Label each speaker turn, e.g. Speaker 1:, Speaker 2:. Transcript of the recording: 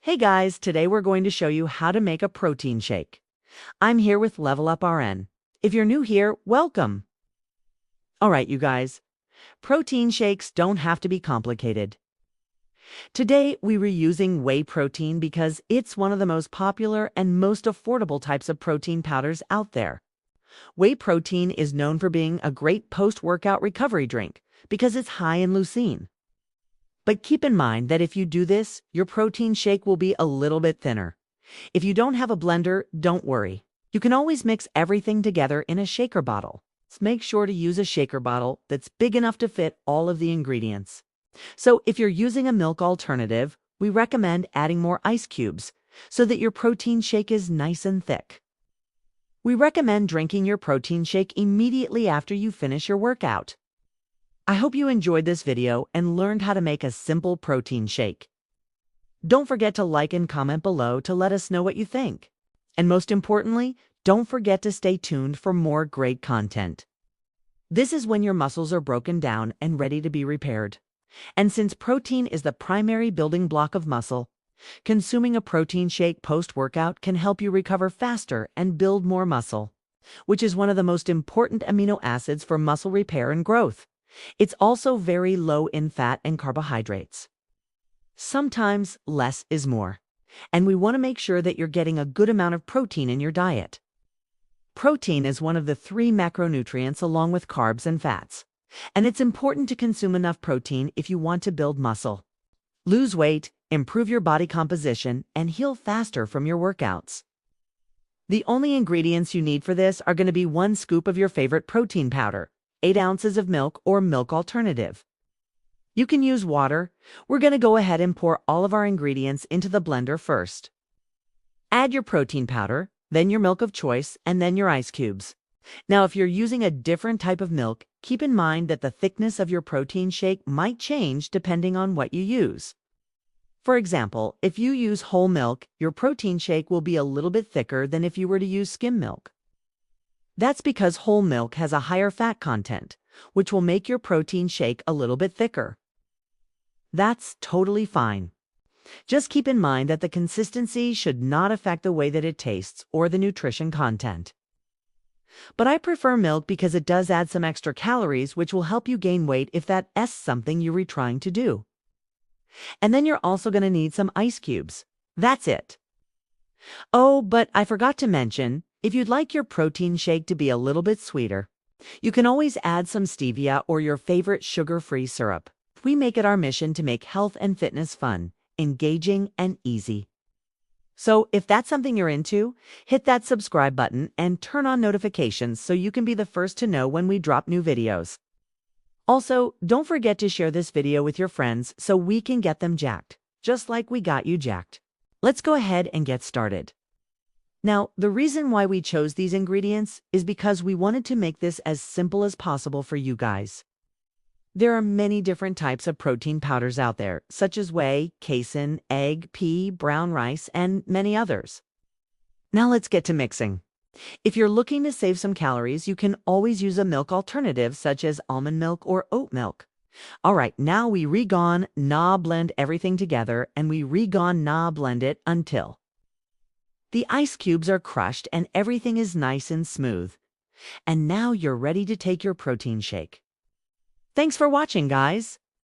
Speaker 1: Hey guys, today we're going to show you how to make a protein shake. I'm here with Level Up RN. If you're new here, welcome. Alright you guys, protein shakes don't have to be complicated. Today we were using whey protein because it's one of the most popular and most affordable types of protein powders out there. Whey protein is known for being a great post-workout recovery drink because it's high in leucine. But keep in mind that if you do this, your protein shake will be a little bit thinner. If you don't have a blender, don't worry. You can always mix everything together in a shaker bottle. Make sure to use a shaker bottle that's big enough to fit all of the ingredients. So if you're using a milk alternative, we recommend adding more ice cubes so that your protein shake is nice and thick. We recommend drinking your protein shake immediately after you finish your workout. I hope you enjoyed this video and learned how to make a simple protein shake. Don't forget to like and comment below to let us know what you think. And most importantly, don't forget to stay tuned for more great content. This is when your muscles are broken down and ready to be repaired. And since protein is the primary building block of muscle, consuming a protein shake post-workout can help you recover faster and build more muscle, which is one of the most important amino acids for muscle repair and growth. It's also very low in fat and carbohydrates. Sometimes less is more, and we want to make sure that you're getting a good amount of protein in your diet. Protein is one of the 3 macronutrients along with carbs and fats, and it's important to consume enough protein if you want to build muscle, lose weight, improve your body composition, and heal faster from your workouts. The only ingredients you need for this are going to be 1 scoop of your favorite protein powder, 8 ounces of milk or milk alternative. You can use water. We're going to go ahead and pour all of our ingredients into the blender first. Add your protein powder, then your milk of choice, and then your ice cubes. Now, if you're using a different type of milk, keep in mind that the thickness of your protein shake might change depending on what you use. For example, if you use whole milk, your protein shake will be a little bit thicker than if you were to use skim milk. That's because whole milk has a higher fat content, which will make your protein shake a little bit thicker. That's totally fine. Just keep in mind that the consistency should not affect the way that it tastes or the nutrition content. But I prefer milk because it does add some extra calories, which will help you gain weight if that is something you were trying to do. And then you're also going to need some ice cubes. That's it. Oh, but I forgot to mention, if you'd like your protein shake to be a little bit sweeter, you can always add some stevia or your favorite sugar-free syrup. We make it our mission to make health and fitness fun, engaging, and easy. So if that's something you're into, hit that subscribe button and turn on notifications so you can be the first to know when we drop new videos. Also, don't forget to share this video with your friends so we can get them jacked, just like we got you jacked. Let's go ahead and get started. Now, the reason why we chose these ingredients is because we wanted to make this as simple as possible for you guys. There are many different types of protein powders out there, such as whey, casein, egg, pea, brown rice, and many others. Now let's get to mixing. If you're looking to save some calories, you can always use a milk alternative such as almond milk or oat milk. Alright, now we blend everything together and we blend it until the ice cubes are crushed and everything is nice and smooth. And now you're ready to take your protein shake. Thanks for watching, guys.